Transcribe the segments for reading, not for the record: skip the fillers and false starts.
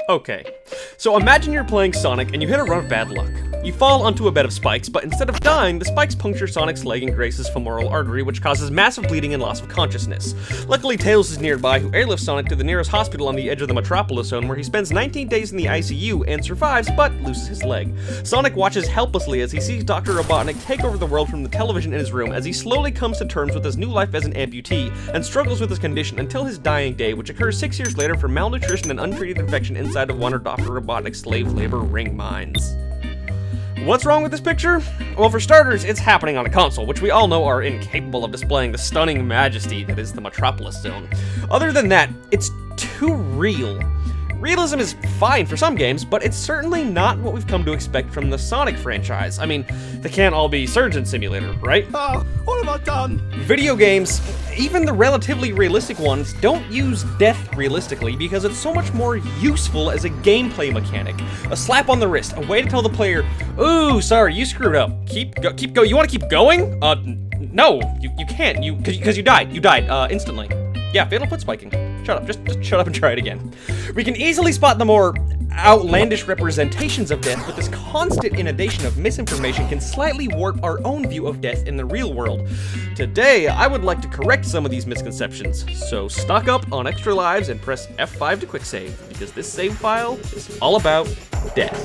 Okay, so imagine you're playing Sonic and you hit a run of bad luck. You fall onto a bed of spikes, but instead of dying, the spikes puncture Sonic's leg and graze his femoral artery, which causes massive bleeding and loss of consciousness. Luckily, Tails is nearby, who airlifts Sonic to the nearest hospital on the edge of the Metropolis Zone, where he spends 19 days in the ICU and survives, but loses his leg. Sonic watches helplessly as he sees Dr. Robotnik take over the world from the television in his room as he slowly comes to terms with his new life as an amputee, and struggles with his condition until his dying day, which occurs 6 years later from malnutrition and untreated infection inside of one of Dr. Robotnik's slave labor ring mines. What's wrong with this picture? Well, for starters, it's happening on a console, which we all know are incapable of displaying the stunning majesty that is the Metropolis Zone. Other than that, it's too real. Realism is fine for some games, but it's certainly not what we've come to expect from the Sonic franchise. I mean, they can't all be Surgeon Simulator, right? Oh, what have I done? Video games, even the relatively realistic ones, don't use death realistically because it's so much more useful as a gameplay mechanic. A slap on the wrist, a way to tell the player, "Ooh, sorry, you screwed up. Keep go. You want to keep going? No, you can't. Because you died. You died instantly. Yeah, fatal foot spiking. Shut up. Just shut up and try it again." We can easily spot the more outlandish representations of death, but this constant inundation of misinformation can slightly warp our own view of death in the real world. Today, I would like to correct some of these misconceptions, so stock up on extra lives and press F5 to quick save, because this save file is all about death.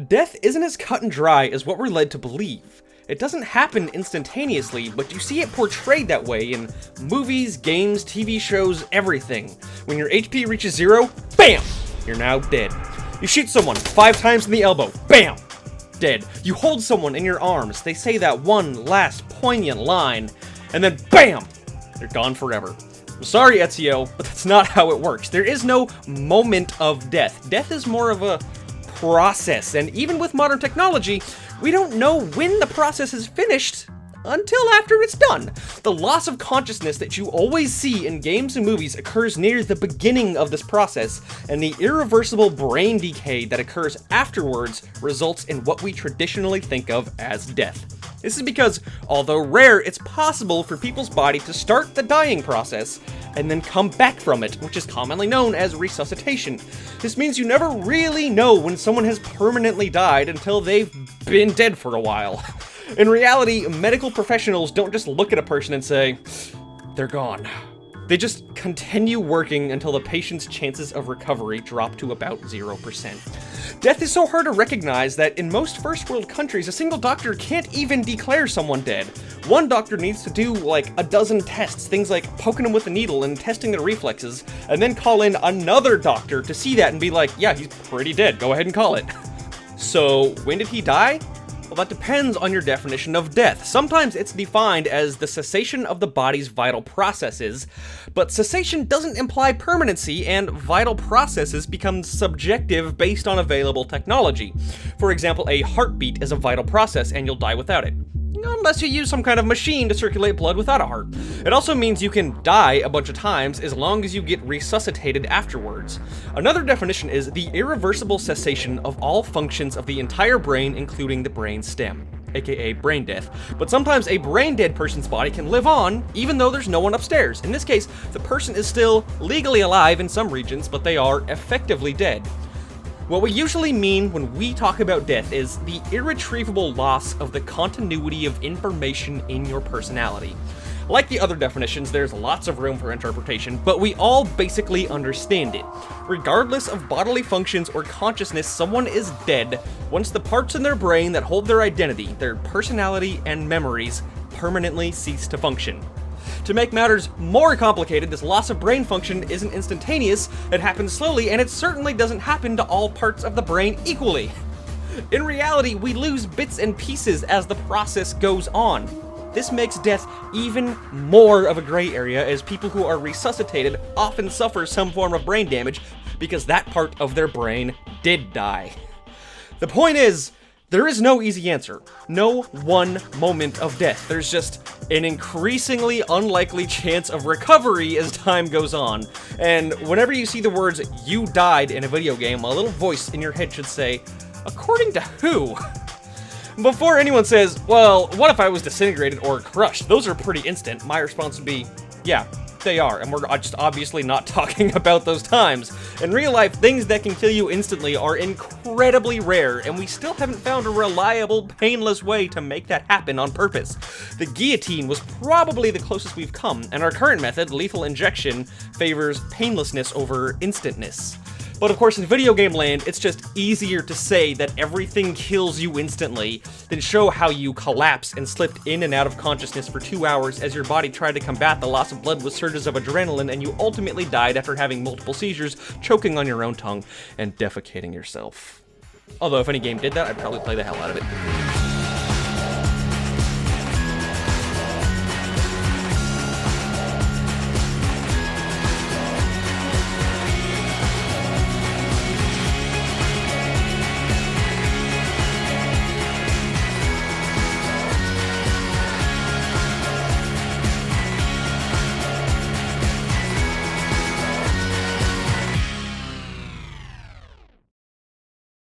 Death isn't as cut and dry as what we're led to believe. It doesn't happen instantaneously, but you see it portrayed that way in movies, games, TV shows, everything. When your HP reaches 0, BAM! You're now dead. You shoot someone 5 times in the elbow, BAM! Dead. You hold someone in your arms, they say that one last poignant line, and then BAM! They're gone forever. I'm sorry, Ezio, but that's not how it works. There is no moment of death. Death is more of a process, and even with modern technology, we don't know when the process is finished until after it's done. The loss of consciousness that you always see in games and movies occurs near the beginning of this process, and the irreversible brain decay that occurs afterwards results in what we traditionally think of as death. This is because, although rare, it's possible for people's body to start the dying process and then come back from it, which is commonly known as resuscitation. This means you never really know when someone has permanently died until they've been dead for a while. In reality, medical professionals don't just look at a person and say, "They're gone." They just continue working until the patient's chances of recovery drop to about 0%. Death is so hard to recognize that in most first world countries, a single doctor can't even declare someone dead. One doctor needs to do like a dozen tests, things like poking them with a needle and testing their reflexes, and then call in another doctor to see that and be like, "Yeah, he's pretty dead, go ahead and call it." So, when did he die? Well, that depends on your definition of death. Sometimes it's defined as the cessation of the body's vital processes, but cessation doesn't imply permanency, and vital processes become subjective based on available technology. For example, a heartbeat is a vital process, and you'll die without it. Unless you use some kind of machine to circulate blood without a heart. It also means you can die a bunch of times as long as you get resuscitated afterwards. Another definition is the irreversible cessation of all functions of the entire brain, including the brain stem, aka brain death. But sometimes a brain dead person's body can live on, even though there's no one upstairs. In this case, the person is still legally alive in some regions, but they are effectively dead. What we usually mean when we talk about death is the irretrievable loss of the continuity of information in your personality. Like the other definitions, there's lots of room for interpretation, but we all basically understand it. Regardless of bodily functions or consciousness, someone is dead once the parts in their brain that hold their identity, their personality, and memories permanently cease to function. To make matters more complicated, this loss of brain function isn't instantaneous, it happens slowly, and it certainly doesn't happen to all parts of the brain equally. In reality, we lose bits and pieces as the process goes on. This makes death even more of a gray area, as people who are resuscitated often suffer some form of brain damage because that part of their brain did die. The point is, there is no easy answer. No one moment of death. There's just an increasingly unlikely chance of recovery as time goes on. And whenever you see the words "you died" in a video game, a little voice in your head should say, According to who? Before anyone says, well, what if I was disintegrated or crushed? Those are pretty instant. My response would be, yeah, they are, and we're just obviously not talking about those times. In real life, things that can kill you instantly are incredibly rare, and we still haven't found a reliable, painless way to make that happen on purpose. The guillotine was probably the closest we've come, and our current method, lethal injection, favors painlessness over instantness. But of course, in video game land, it's just easier to say that everything kills you instantly than show how you collapsed and slipped in and out of consciousness for 2 hours as your body tried to combat the loss of blood with surges of adrenaline, and you ultimately died after having multiple seizures, choking on your own tongue, and defecating yourself. Although if any game did that, I'd probably play the hell out of it.